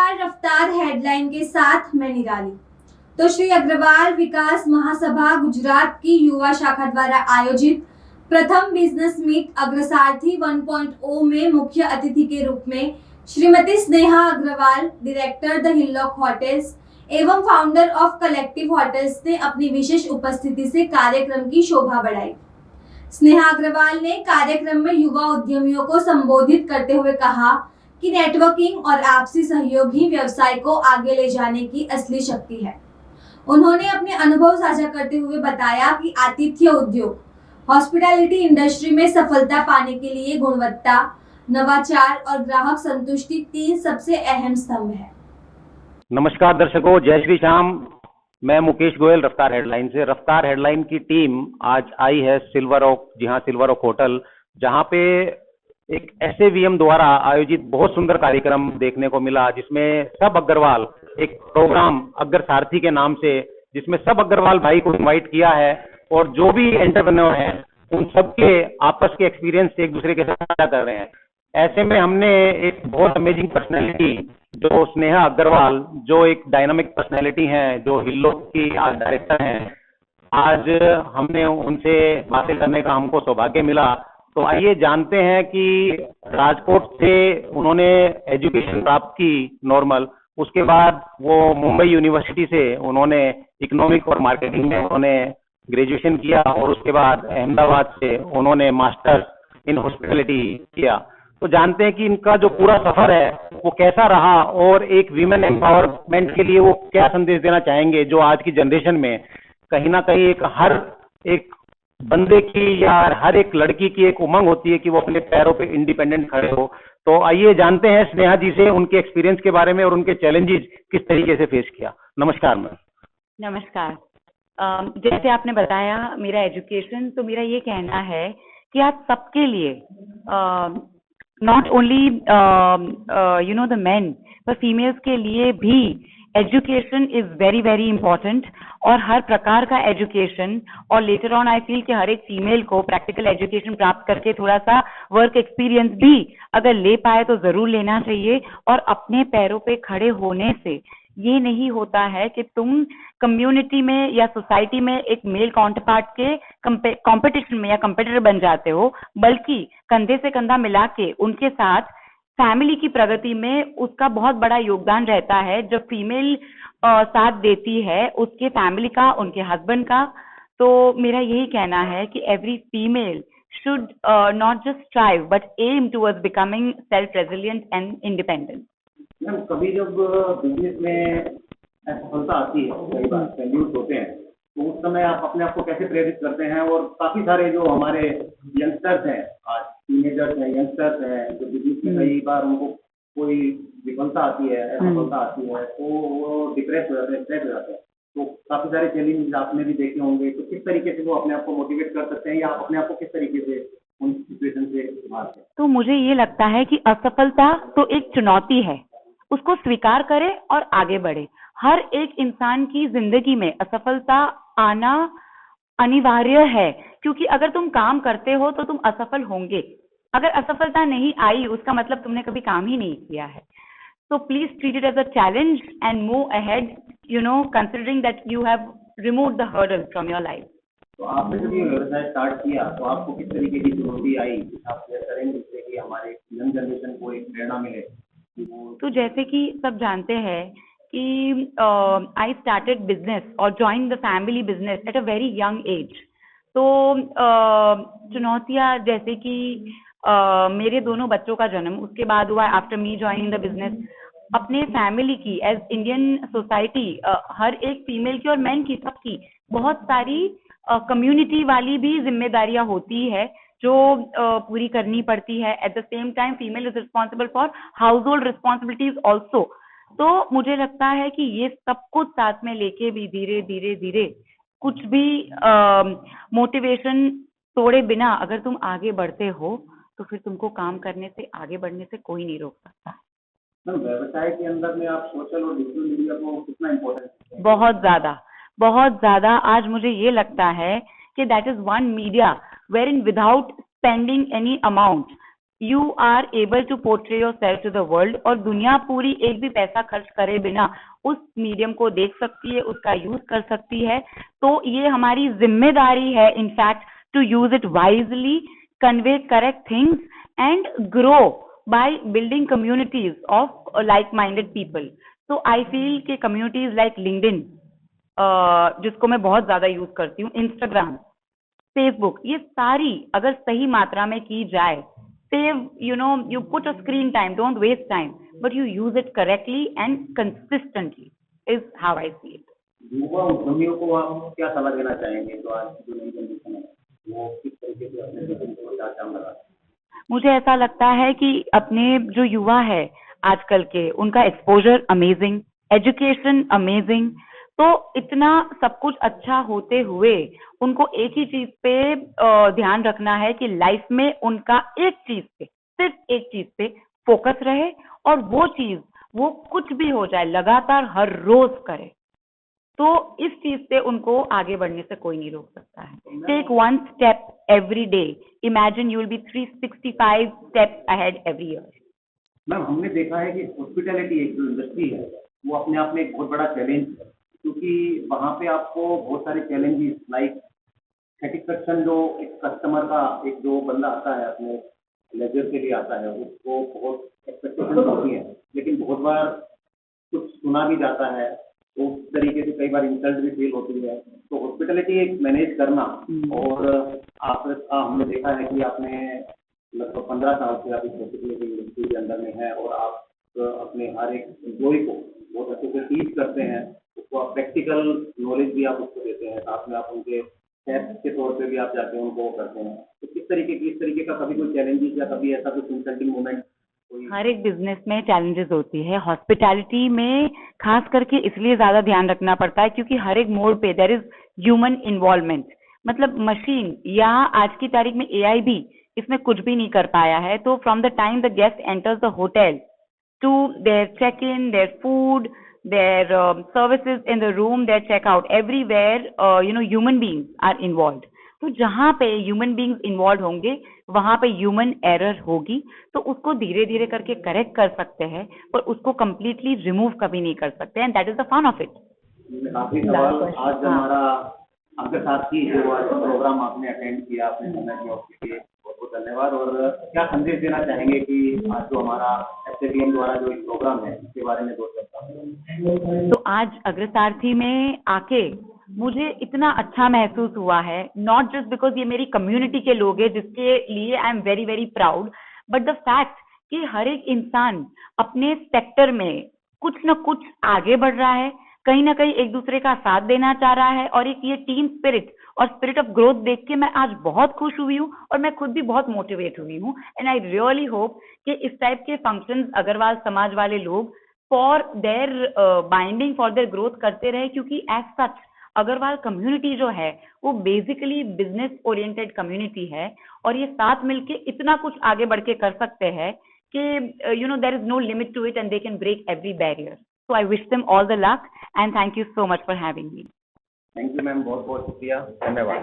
नमस्कार, रफ्तार हेडलाइन के साथ मैं निराली। तो श्री अग्रवाल विकास महासभा गुजरात की युवा शाखा द्वारा आयोजित प्रथम बिजनेस मीट अग्रसारथी 1.0 में मुख्य अतिथि के रूप में Shrimati Sneha Agrawal, director the Hillock hotels एवं फाउंडर ऑफ कलेक्टिव होटल्स ने अपनी विशेष उपस्थिति से कार्यक्रम की शोभा बढ़ाई। स्नेहा अग्रवाल ने कार्यक्रम में युवा उद्यमियों को संबोधित करते हुए कहा कि नेटवर्किंग और आपसी सहयोग ही व्यवसाय को आगे ले जाने की असली शक्ति है। उन्होंने अपने अनुभव साझा करते हुए बताया कि आतिथ्य उद्योग, हॉस्पिटैलिटी इंडस्ट्री में सफलता पाने के लिए गुणवत्ता, नवाचार और ग्राहक संतुष्टि 3 सबसे अहम स्तंभ है। नमस्कार दर्शकों, जय श्री श्याम। मैं मुकेश गोयल, रफ्तार हेडलाइन से। रफ्तार हेडलाइन की टीम आज आई है सिल्वर ओक, जी हाँ, सिल्वर ओक होटल, जहाँ पे एक SAVM द्वारा आयोजित बहुत सुंदर कार्यक्रम देखने को मिला, जिसमें सब अग्रवाल, एक प्रोग्राम अग्रसारथी के नाम से, जिसमें सब अग्रवाल भाई को इनवाइट किया है और जो भी एंटरप्रेन्योर हैं उन सबके आपस के एक्सपीरियंस एक दूसरे के साथ साझा कर रहे हैं। ऐसे में हमने एक बहुत अमेजिंग पर्सनैलिटी, जो स्नेहा अग्रवाल, जो एक डायनामिक पर्सनैलिटी हैं, जो हिलॉक की आज डायरेक्टर हैं, आज हमने उनसे बातें करने का हमको सौभाग्य मिला। तो आइए जानते हैं कि राजकोट से उन्होंने एजुकेशन प्राप्त की नॉर्मल, उसके बाद वो मुंबई यूनिवर्सिटी से उन्होंने इकोनॉमिक और मार्केटिंग में उन्होंने ग्रेजुएशन किया और उसके बाद अहमदाबाद से उन्होंने मास्टर्स इन हॉस्पिटैलिटी किया। तो जानते हैं कि इनका जो पूरा सफर है वो कैसा रहा और एक वीमेन एम्पावरमेंट के लिए वो क्या संदेश देना चाहेंगे, जो आज की जनरेशन में कहीं ना कहीं हर एक बंदे की या हर एक लड़की की एक उमंग होती है कि वो अपने पैरों पे इंडिपेंडेंट खड़े हो। तो आइए जानते हैं स्नेहा जी से उनके एक्सपीरियंस के बारे में और उनके चैलेंजेस किस तरीके से फेस किया। नमस्कार मैम। नमस्कार। जैसे आपने बताया मेरा एजुकेशन, तो मेरा ये कहना है कि आप सबके लिए, नॉट ओनली द मेन, पर फीमेल्स के लिए भी education is very very important. और हर प्रकार का एजुकेशन, और लेटर ऑन आई फील कि हर एक फीमेल को प्रैक्टिकल एजुकेशन प्राप्त करके थोड़ा सा वर्क एक्सपीरियंस भी अगर ले पाए तो जरूर लेना चाहिए। और अपने पैरों पे खड़े होने से ये नहीं होता है कि तुम कम्युनिटी में या सोसाइटी में एक मेल काउंटरपार्ट के कंपटीशन में या कंपेटिटर बन जाते हो, बल्कि कंधे से कंधा मिला के उनके साथ फैमिली की प्रगति में उसका बहुत बड़ा योगदान रहता है। जब फीमेल साथ देती है उसके फैमिली का, उनके हस्बैंड का। तो मेरा यही कहना है कि every female should not just strive but aim towards becoming self resilient and independent. Ma'am, कभी जब बिजनेस में असफलता आती है, कई बार फेल्यूर्स होते हैं, तो उस समय आप अपने आप को कैसे प्रेरित करते हैं? और काफी सारे जो हमारे यंगस्टर्स हैं, आज टीनेजर्स हैं, यंगस्टर्स हैं, जो बिजनेस में कई बार उनको कोई विफलता आती है, असफलता आती है, तो वो डिप्रेस हो जाते हैं, स्ट्रेस हो जाते हैं। तो काफी सारे चैलेंज आपने भी देखे होंगे, तो किस तरीके से वो अपने आप को मोटिवेट कर सकते हैं, या आप अपने आप को किस तरीके से उन सिचुएशन से संभालते हैं? तो मुझे ये लगता है कि असफलता तो एक चुनौती है, उसको स्वीकार करें और आगे बढ़े। हर एक इंसान की जिंदगी में असफलता आना अनिवार्य है, क्योंकि अगर तुम काम करते हो तो तुम असफल होंगे। अगर असफलता नहीं आई उसका मतलब तुमने कभी काम ही नहीं किया है। So please treat it as a challenge and move ahead, considering that you have removed the hurdles from your life. तो आपने जब ये व्यवसाय स्टार्ट किया तो आपको किस तरीके की चुनौती आई? आप क्या करेंगे जिससे कि हमारे यंग जनरेशन को एक प्रेरणा मिले? तो जैसे कि सब जानते हैं कि आई स्टार्टेड बिजनेस और join the family business at a very young age. तो चुनौतियां जैसे कि मेरे दोनों बच्चों का जन्म उसके बाद हुआ after me joining the business. अपने फैमिली की, एज इंडियन सोसाइटी, हर एक फीमेल की और मैन की, सबकी बहुत सारी कम्युनिटी वाली भी जिम्मेदारियां होती है जो पूरी करनी पड़ती है। At the same time female is responsible for house hold responsibilities also. तो मुझे लगता है कि ये सब कुछ साथ में लेके भी धीरे धीरे धीरे कुछ भी मोटिवेशन तोड़े बिना अगर तुम आगे बढ़ते हो तो फिर तुमको काम करने से, आगे बढ़ने से कोई नहीं रोक सकता। व्यवसाय के अंदर में आप सोशल और डिजिटल मीडिया को कितना इम्पोर्टेंस? बहुत ज्यादा, बहुत ज्यादा। आज मुझे ये लगता है कि that is one media where in without spending any amount you are able to portray yourself to the world, और दुनिया पूरी एक भी पैसा खर्च करे बिना उस मीडियम को देख सकती है, उसका यूज कर सकती है. तो ये हमारी जिम्मेदारी है in fact to use it wisely, convey correct things and grow by building communities of like-minded people. So I feel कि communities like LinkedIn, जिसको मैं बहुत ज्यादा यूज करती हूँ, Instagram, Facebook, ये सारी अगर सही मात्रा में की जाए, save, you put a screen time, don't waste time, but you use it correctly and consistently is how I see it. युवा उद्यमियों को आप क्या सलाह देना चाहेंगे जो आज जो नई जनरेशन है वो किस तरीके से अपने बिजनेस को क्या काम लगा? मुझे ऐसा लगता है कि अपने जो युवा है आजकल के, उनका एक्सपोजर अमेजिंग, एजुकेशन अमेजिंग, तो इतना सब कुछ अच्छा होते हुए उनको एक ही चीज पे ध्यान रखना है कि लाइफ में उनका एक चीज पे, सिर्फ एक चीज पे फोकस रहे, और वो चीज वो कुछ भी हो जाए लगातार हर रोज करे. तो इस चीज से उनको आगे बढ़ने से कोई नहीं रोक सकता है. Take one step every day, imagine you will be 365 steps ahead every year. Ma'am, हमने देखा है कि हॉस्पिटैलिटी एक जो इंडस्ट्री है वो अपने आप में एक बहुत बड़ा चैलेंज है, क्योंकि वहाँ पे आपको बहुत सारे चैलेंजेस लाइक सेटिस्फेक्शन, जो एक कस्टमर का एक जो बंदा आता है अपने लेजर के लिए आता है, उसको बहुत एक्सपेक्टेशन होती है, लेकिन बहुत बार कुछ सुना भी जाता है, तो उस तरीके से कई बार इंसल्ट भी फील होती है. तो हॉस्पिटैलिटी एक मैनेज करना, और हमने देखा है कि आपने लगभग 15 साल से आप इस हॉस्पिटैलिटी इंडस्ट्री के अंदर में है, और आप अपने हर एक एम्प्लॉय को बहुत अच्छे से टीच करते हैं, उसको आप प्रैक्टिकल नॉलेज भी आप उसको देते हैं, साथ में आप उनके स्टेप्स के तौर पे भी आप जाके उनको करते हैं. तो किस तरीके का कभी कोई चैलेंजेस या कभी ऐसा कुछ इंसल्टिंग मोमेंट? हर एक बिजनेस में चैलेंजेस होती है. हॉस्पिटैलिटी में खास करके इसलिए ज्यादा ध्यान रखना पड़ता है क्योंकि हर एक मोड पे देयर इज ह्यूमन इन्वॉल्वमेंट. मतलब मशीन या आज की तारीख में एआई भी इसमें कुछ भी नहीं कर पाया है. तो from the time the guest enters the hotel to their check in, their food, their services in the room, their checkout, everywhere human beings are involved. तो जहाँ पे ह्यूमन बींग्स इन्वॉल्व होंगे वहां पे ह्यूमन एरर होगी, तो उसको धीरे धीरे करके करेक्ट कर सकते हैं, पर उसको कंप्लीटली रिमूव कभी नहीं कर सकते. And that is the fun of it. काफी सवाल आज हमारा आपके साथ ही जो आज प्रोग्राम आपने अटेंड किया, आपने समय दिया, उसके लिए बहुत बहुत धन्यवाद. और क्या संदेश देना चाहेंगे कि आज जो हमारा एसएबीएम द्वारा जो एक प्रोग्राम है इसके बारे में दो शब्द? तो आज अग्रसारथी में आके मुझे इतना अच्छा महसूस हुआ है, नॉट जस्ट बिकॉज ये मेरी कम्युनिटी के लोग हैं जिसके लिए I am very very proud, but the fact कि हर एक इंसान अपने सेक्टर में कुछ न कुछ आगे बढ़ रहा है, कहीं ना कहीं एक दूसरे का साथ देना चाह रहा है, और एक ये टीम स्पिरिट और स्पिरिट ऑफ ग्रोथ देख के मैं आज बहुत खुश हुई हूँ, और मैं खुद भी बहुत मोटिवेट हुई हूँ. एंड आई रियली होप कि इस टाइप के फंक्शंस अग्रवाल समाज वाले लोग for their binding, for their growth करते रहे, क्योंकि एज सच अग्रवाल कम्युनिटी जो है वो बेसिकली बिजनेस ओरिएंटेड कम्युनिटी है, और ये साथ मिलके इतना कुछ आगे बढ़ के कर सकते हैं कि there is no limit to it and they can break every barrier. So I wish them all the luck and thank you so much for having me. Thank you ma'am, बहुत बहुत शुक्रिया, धन्यवाद.